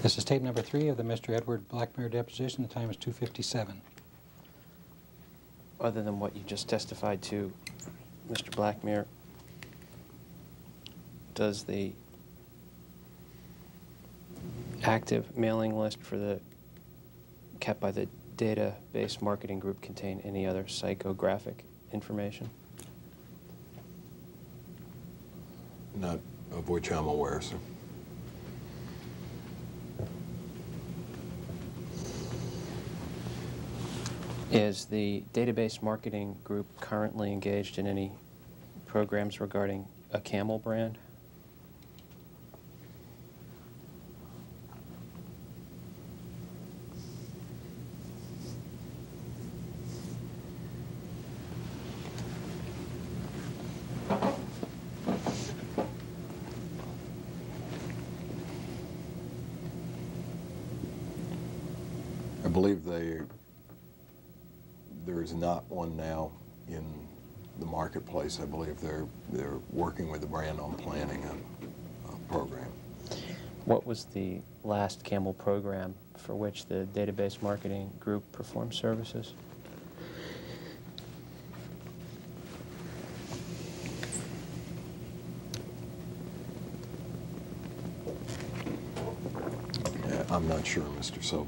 This is tape number 3 of the Mr. Edward Blackmer deposition. The time is 2:57. Other than what you just testified to, Mr. Blackmer, does the active mailing list for the kept by the database marketing group contain any other psychographic information? Not of which I'm aware, sir. Is the database marketing group currently engaged in any programs regarding a Camel brand? I believe there is not one now in the marketplace. I believe they're working with the brand on planning a program. What was the last Camel program for which the database marketing group performed services? I'm not sure, Mr. Sobel.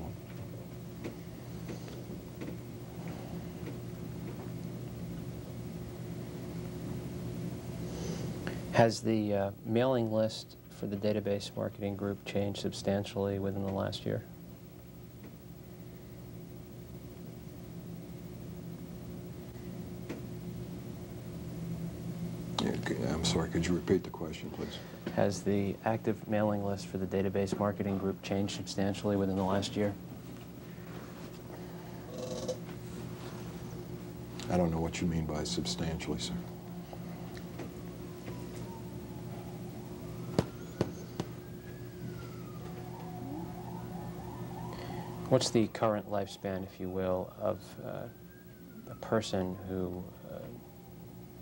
Has the mailing list for the database marketing group changed substantially within the last year? I'm sorry, could you repeat the question, please? Has the active mailing list for the database marketing group changed substantially within the last year? I don't know what you mean by substantially, sir. What's the current lifespan, if you will, of a person who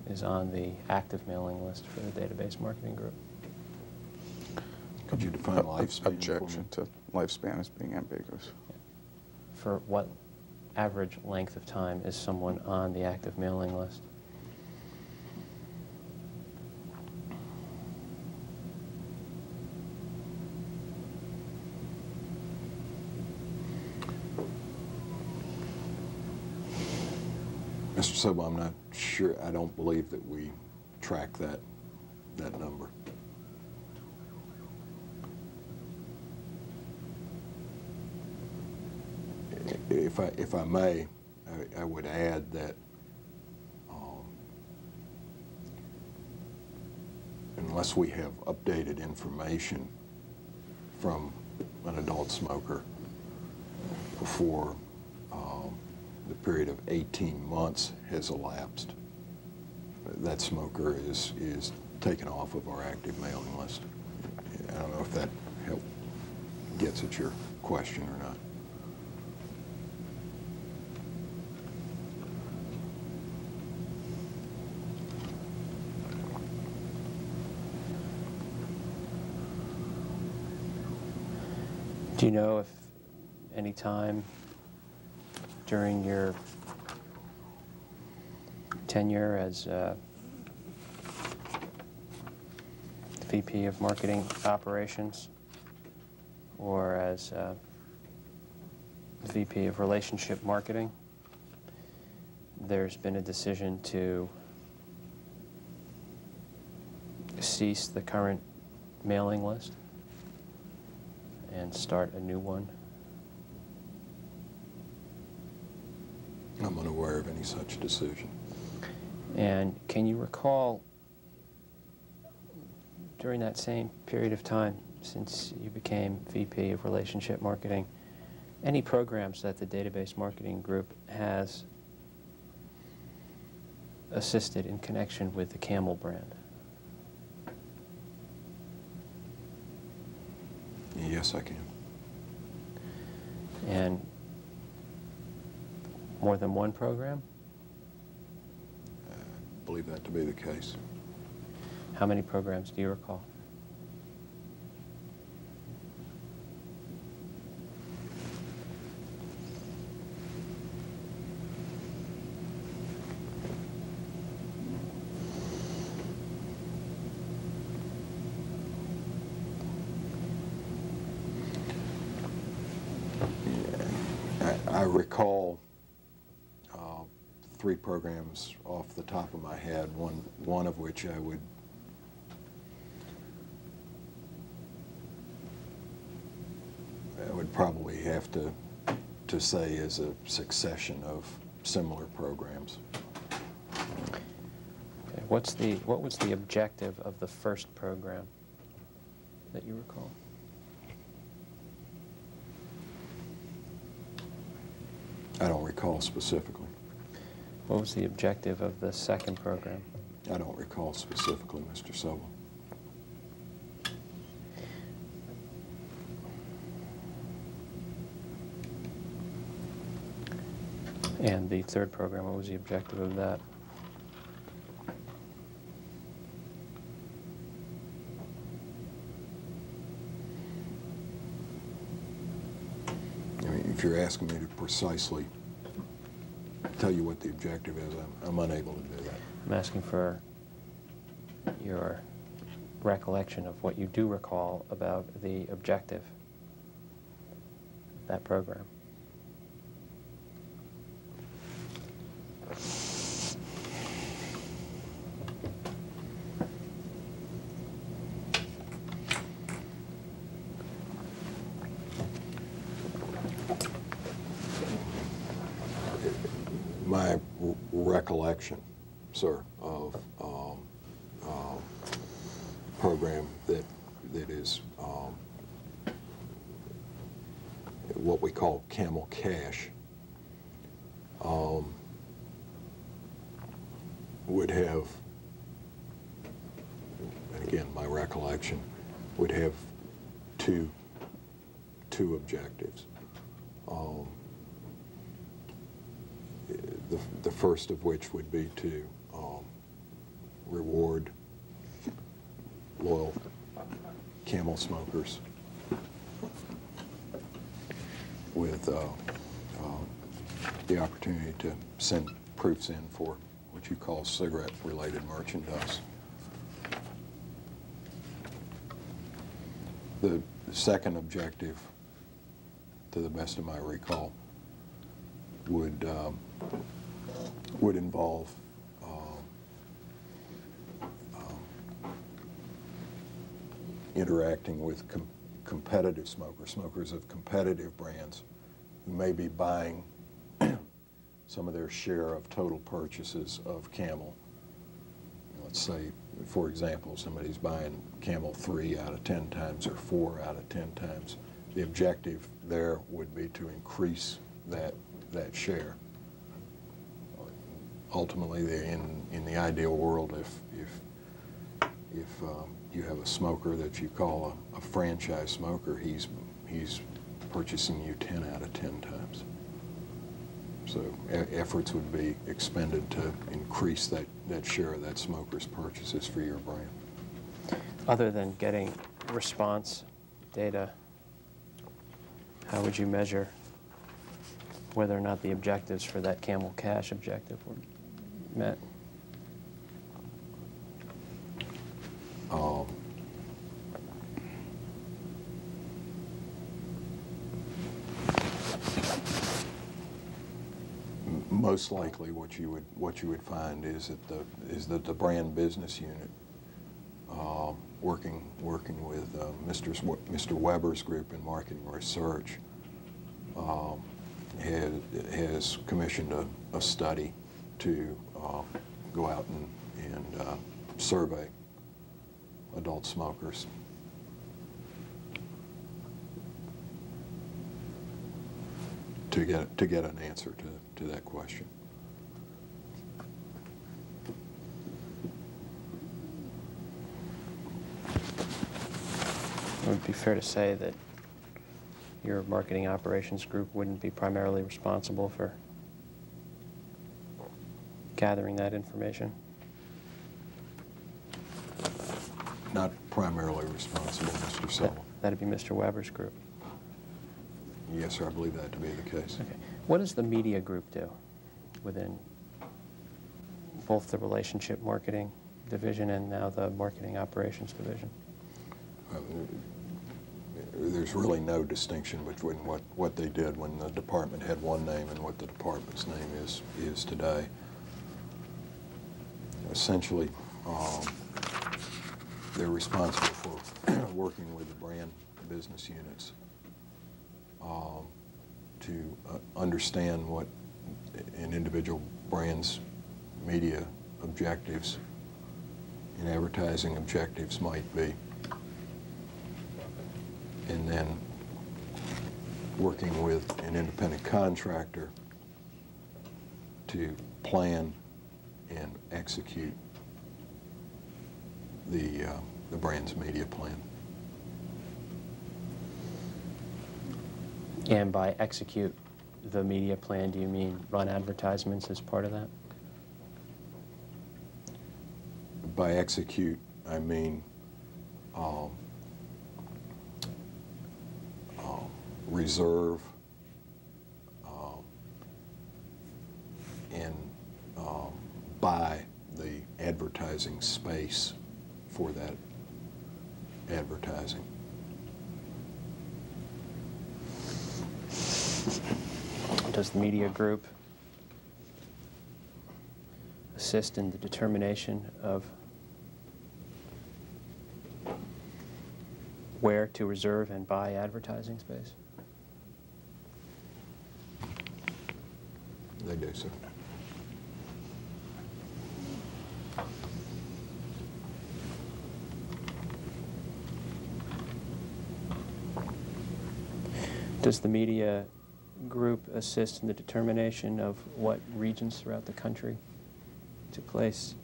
is on the active mailing list for the database marketing group? Could you define lifespan? Objection to lifespan as being ambiguous. For what average length of time is someone on the active mailing list? Mr. Sobel, I'm not sure. I don't believe that we track that number. If I may, I would add that unless we have updated information from an adult smoker before the period of 18 months has elapsed, that smoker is taken off of our active mailing list. I don't know if that gets at your question or not. Do you know if any time during your tenure as VP of Marketing Operations or as VP of Relationship Marketing, there's been a decision to cease the current mailing list and start a new one? I'm unaware of any such decision. And can you recall, during that same period of time since you became VP of Relationship Marketing, any programs that the database marketing group has assisted in connection with the Camel brand? Yes, I can. And more than one program? I believe that to be the case. How many programs do you recall? I recall 3 programs off the top of my head, one of which I would probably have to say is a succession of similar programs. Okay. What was the objective of the first program that you recall? I don't recall specifically. What was the objective of the second program? I don't recall specifically, Mr. Sobel. And the third program, what was the objective of that? I mean, if you're asking me to precisely tell you what the objective is, I'm unable to do that. I'm asking for your recollection of what you do recall about the objective of that program. My recollection, sir, of program that is what we call Camel Cash would have, and again, my recollection would have two objectives. The first of which would be to reward loyal camel smokers with the opportunity to send proofs in for what you call cigarette-related merchandise. The second objective, to the best of my recall, would involve interacting with competitive smokers of competitive brands who may be buying some of their share of total purchases of Camel. Let's say, for example, somebody's buying Camel 3 out of 10 times or 4 out of 10 times. The objective there would be to increase that share. Ultimately, in the ideal world, if you have a smoker that you call a franchise smoker, he's purchasing you 10 out of 10 times. So efforts would be expended to increase that share of that smoker's purchases for your brand. Other than getting response data, how would you measure whether or not the objectives for that Camel Cash objective were met? Most likely, what you would find is that the brand business unit, working with Mr. Weber's group in marketing research, has commissioned a study to go out and survey adult smokers. To get an answer to that question. It would be fair to say that your marketing operations group wouldn't be primarily responsible for gathering that information? Not primarily responsible, Mr. Sobel. That'd be Mr. Weber's group. Yes, sir, I believe that to be the case. Okay. What does the media group do within both the relationship marketing division and now the marketing operations division? there's really no distinction between what they did when the department had one name and what the department's name is today. Essentially, they're responsible for working with the brand business units to understand what an individual brand's media objectives and advertising objectives might be, and then working with an independent contractor to plan and execute the brand's media plan. And by execute the media plan, do you mean run advertisements as part of that? By execute, I mean reserve and buy the advertising space for that advertising. Does the media group assist in the determination of where to reserve and buy advertising space? They do, sir. Does the media group assist in the determination of what regions throughout the country to place,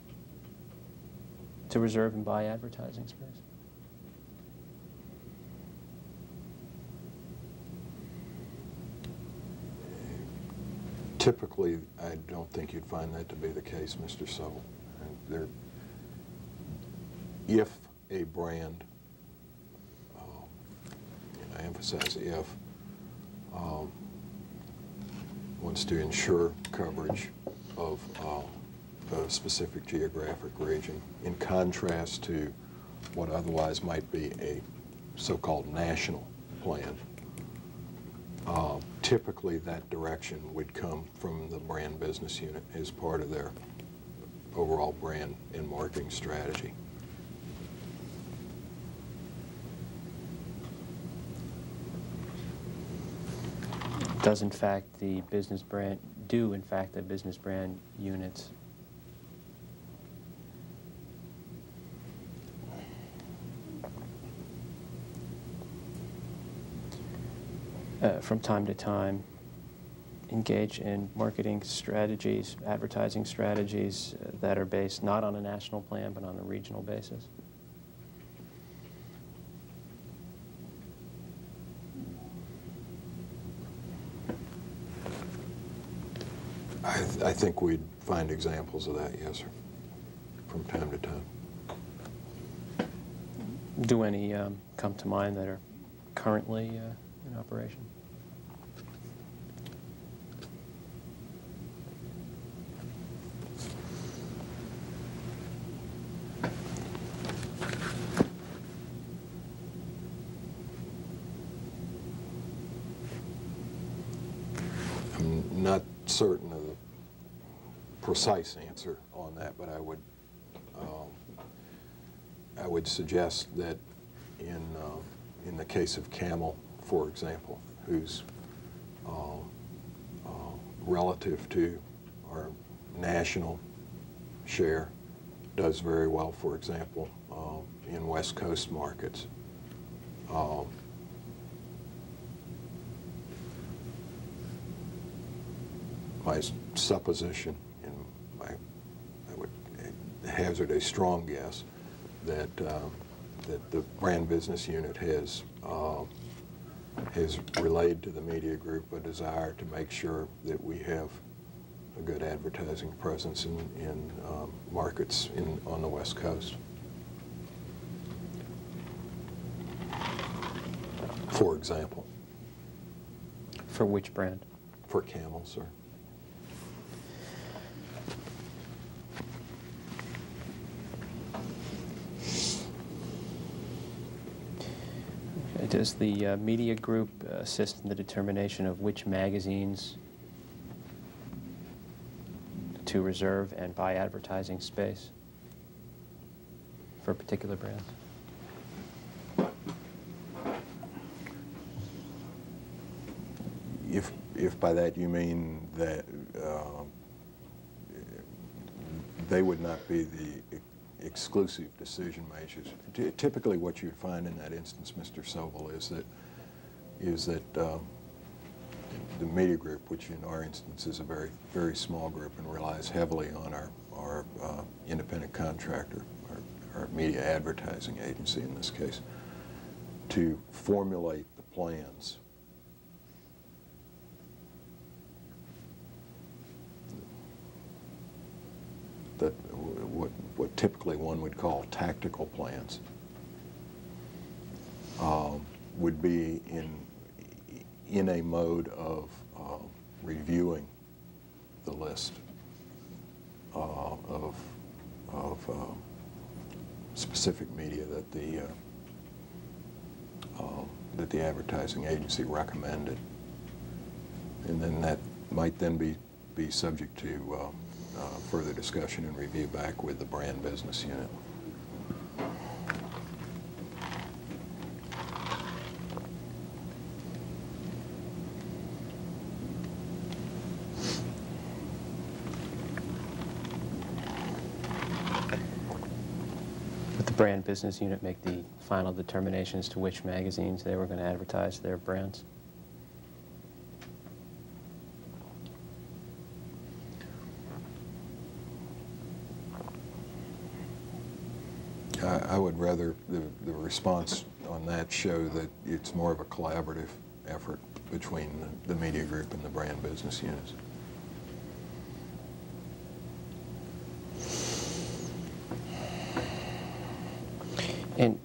to reserve and buy advertising space? Typically, I don't think you'd find that to be the case, Mr. Sobel. If a brand, and I emphasize if, wants to ensure coverage of a specific geographic region, in contrast to what otherwise might be a so-called national plan, typically that direction would come from the brand business unit as part of their overall brand and marketing strategy. Does in fact the business brand, do in fact the business brand units from time to time engage in marketing strategies, advertising strategies that are based not on a national plan but on a regional basis? I think we'd find examples of that, yes, sir, from time to time. Do any come to mind that are currently in operation? I'm not certain of the precise answer on that, but I would suggest that in the case of Camel, for example, who's relative to our national share does very well, for example, in West Coast markets. My supposition, and I would hazard a strong guess, that that the brand business unit has relayed to the media group a desire to make sure that we have a good advertising presence in markets on the West Coast. For example. For which brand? For Camel, sir. Does the media group assist in the determination of which magazines to reserve and buy advertising space for particular brands? If by that you mean that they would not be the exclusive decision makers. Typically what you'd find in that instance, Mr. Sobel, is that the media group, which in our instance is a very, very small group and relies heavily on our independent contractor, our media advertising agency in this case, to formulate the plans that what typically one would call tactical plans would be in a mode of reviewing the list of specific media that the advertising agency recommended, and then that might then be subject to further discussion and review back with the brand business unit. Would the brand business unit make the final determination as to which magazines they were going to advertise their brands? I would rather the response on that show that it's more of a collaborative effort between the media group and the brand business units. And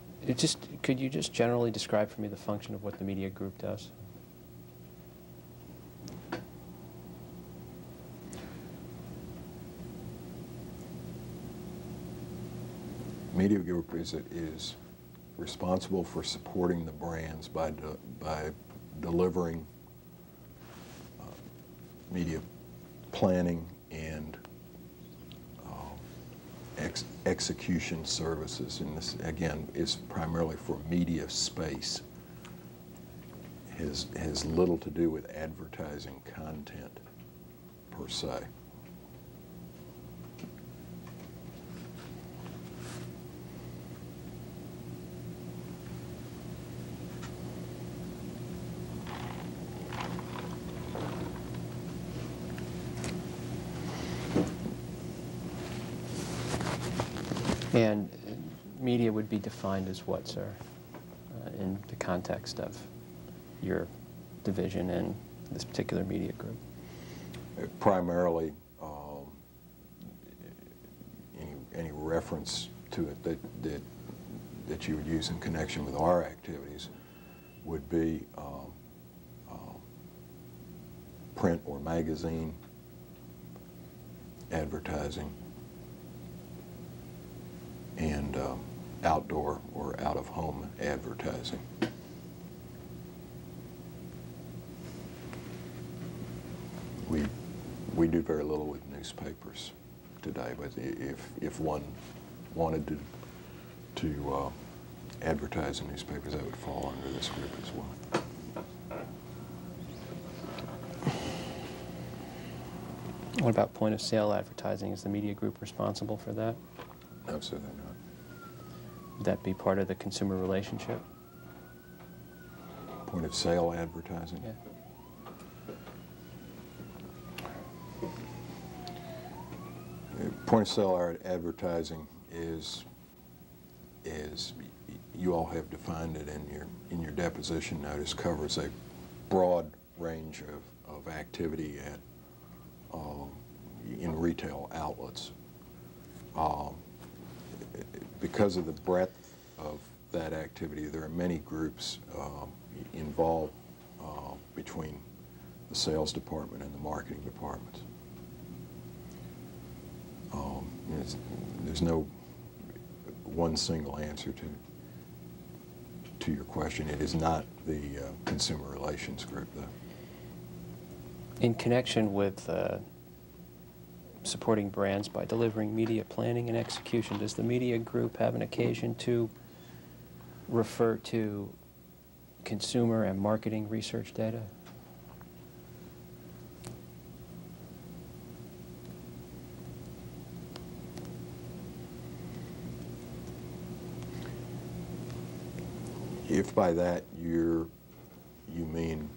could you just generally describe for me the function of what the media group does? Media group is responsible for supporting the brands by delivering media planning and execution services. And this, again, is primarily for media space. Has little to do with advertising content per se. And media would be defined as what, sir, in the context of your division and this particular media group? Primarily, any reference to it that you would use in connection with our activities would be print or magazine advertising, and outdoor or out-of-home advertising. We do very little with newspapers today, but if one wanted to advertise in newspapers, that would fall under this group as well. What about point-of-sale advertising? Is the media group responsible for that? No, sir, they're not. Would that be part of the consumer relationship? Point-of-sale advertising? Yeah. Point-of-sale advertising is you all have defined it in your deposition notice, covers a broad range of activity in retail outlets. Because of the breadth of that activity, there are many groups involved between the sales department and the marketing departments. There's no one single answer to your question, it is not the consumer relations group, though. In connection with supporting brands by delivering media planning and execution, does the media group have an occasion to refer to consumer and marketing research data? If by that you mean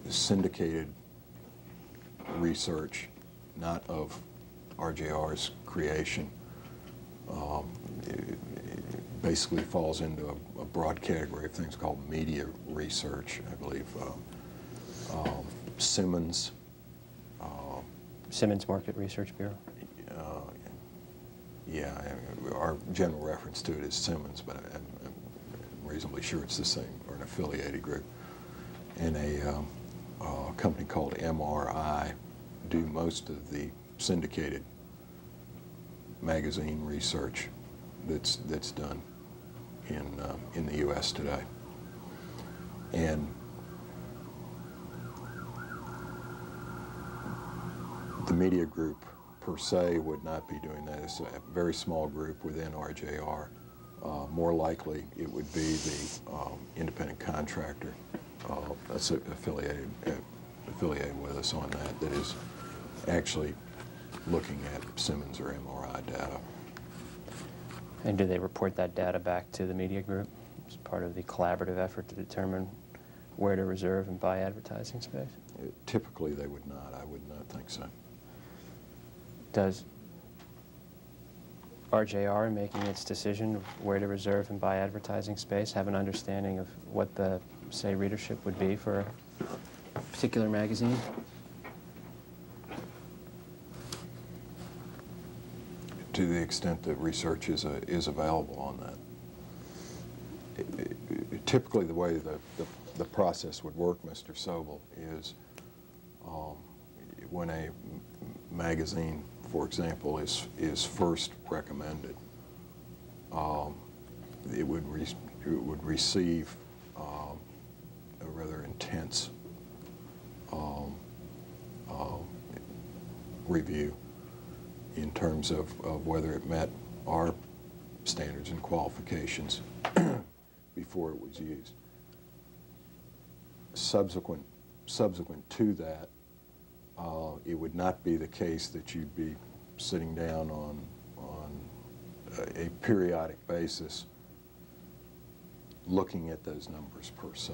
syndicated research, not of RJR's creation, it basically falls into a broad category of things called media research, I believe. Simmons. Simmons Market Research Bureau? Yeah, our general reference to it is Simmons, but I'm reasonably sure it's the same, or an affiliated group. And a company called MRI do most of the syndicated magazine research that's done in the U.S. today. And the media group per se would not be doing that. It's a very small group within RJR. More likely it would be the independent contractor that's affiliated with us on that is actually looking at Simmons or MRI data. And do they report that data back to the media group as part of the collaborative effort to determine where to reserve and buy advertising space? Typically they would not. I would not think so. Does RJR, in making its decision of where to reserve and buy advertising space, have an understanding of what the, say, readership would be for a particular magazine? To the extent that research is available on that. Typically the way the process would work, Mr. Sobel, is when a magazine, for example, is first recommended, it would receive a rather intense review in terms of whether it met our standards and qualifications before it was used. Subsequent to that, it would not be the case that you'd be sitting down on a periodic basis looking at those numbers per se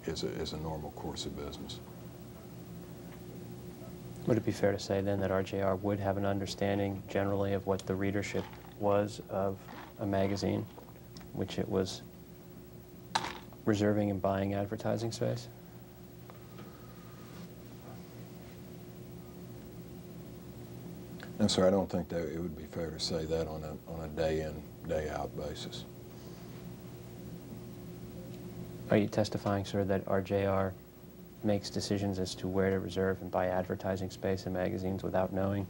as a normal course of business. Would it be fair to say then that RJR would have an understanding generally of what the readership was of a magazine which it was reserving and buying advertising space? No, sir, I don't think that it would be fair to say that on a day-in, day-out basis. Are you testifying, sir, that RJR makes decisions as to where to reserve and buy advertising space in magazines without knowing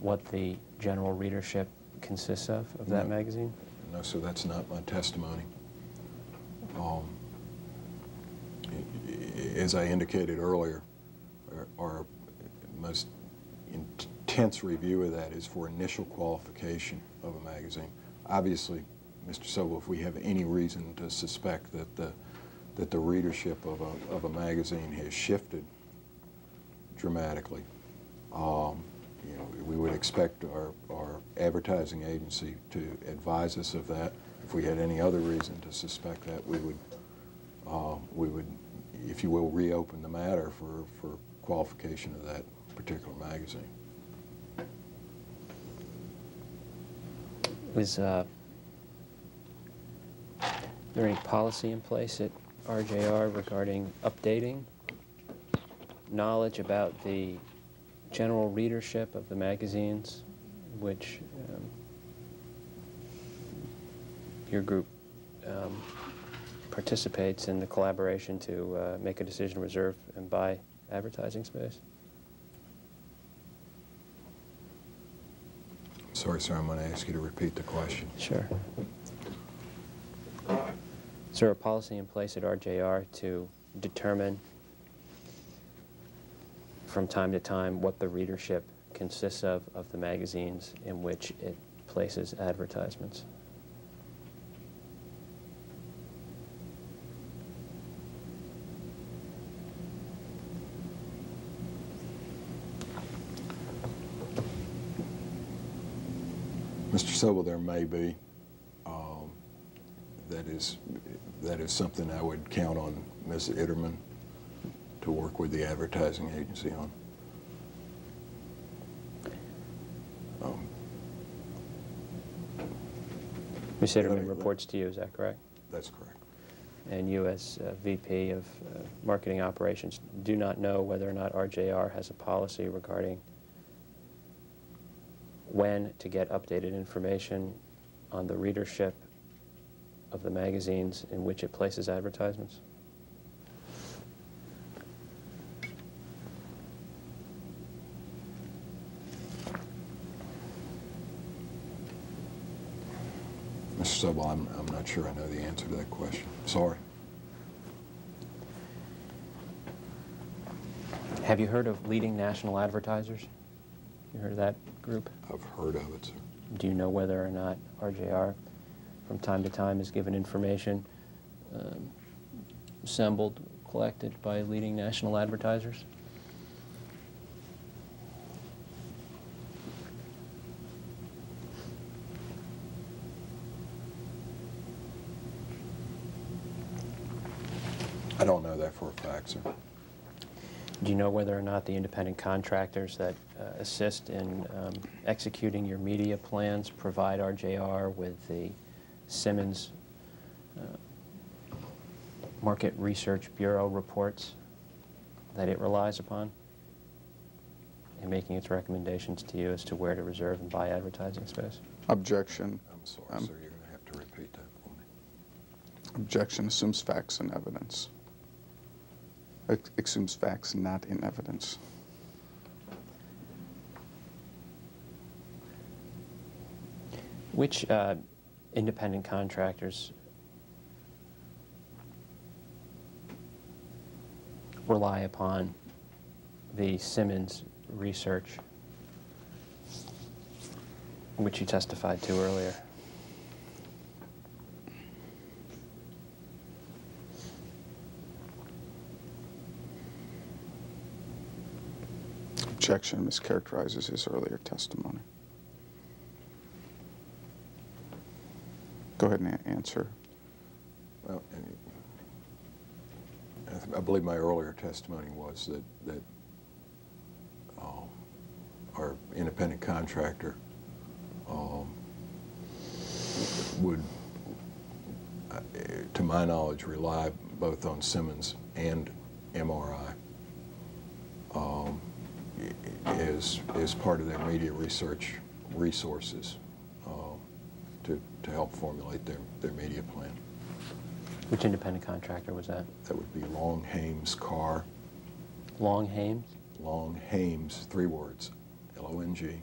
what the general readership consists of that magazine? No, sir, that's not my testimony. As I indicated earlier, our most intense review of that is for initial qualification of a magazine. Obviously, Mr. Sobel, if we have any reason to suspect that the readership of a magazine has shifted dramatically, we would expect our advertising agency to advise us of that. If we had any other reason to suspect that, we would, if you will, reopen the matter for qualification of that particular magazine. Is there any policy in place at RJR regarding updating knowledge about the general readership of the magazines which your group participates in the collaboration to make a decision to reserve and buy advertising space? sorry, sir, I'm going to ask you to repeat the question. Sure. Is there a policy in place at RJR to determine from time to time what the readership consists of the magazines in which it places advertisements? Mr. Sobel, there may be. That is something I would count on Ms. Itterman to work with the advertising agency on. Ms. Itterman reports to you, is that correct? That's correct. And you, as VP of Marketing Operations, do not know whether or not RJR has a policy regarding when to get updated information on the readership of the magazines in which it places advertisements? Mr. Sobel, I'm not sure I know the answer to that question. Sorry. Have you heard of leading national advertisers? You heard of that group? I've heard of it, sir. Do you know whether or not RJR from time to time is given information assembled, collected by leading national advertisers? I don't know that for a fact, sir. Do you know whether or not the independent contractors that assist in executing your media plans provide RJR with the Simmons Market Research Bureau reports that it relies upon in making its recommendations to you as to where to reserve and buy advertising space? Objection. I'm sorry, sir. You're going to have to repeat that for me. Objection assumes facts and evidence. It assumes facts not in evidence. Which independent contractors rely upon the Simmons research, which you testified to earlier? Objection mischaracterizes his earlier testimony. Go ahead and answer. Well, I believe my earlier testimony was that our independent contractor would, to my knowledge, rely both on Simmons and MRI as part of their media research resources to help formulate their media plan. Which independent contractor was that? That would be Long Hames Carr. Long Hames? Long Hames, 3 words, L-O-N-G,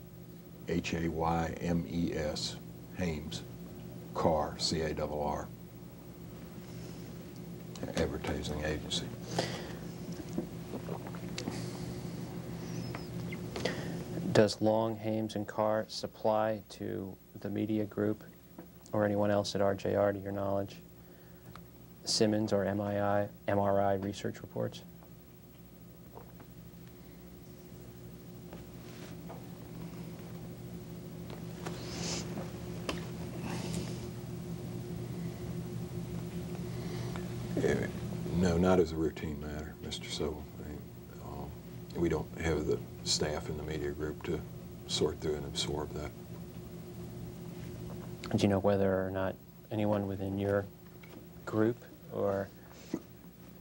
H-A-Y-M-E-S, Hames, Carr, C-A-R-R, advertising agency. Does Long, Hames, and Carr supply to the media group or anyone else at RJR, to your knowledge, Simmons or MRI research reports? No, not as a routine matter, Mr. Sobel. We don't have the staff in the media group to sort through and absorb that. Do you know whether or not anyone within your group or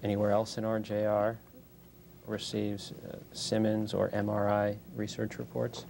anywhere else in RJR receives Simmons or MRI research reports?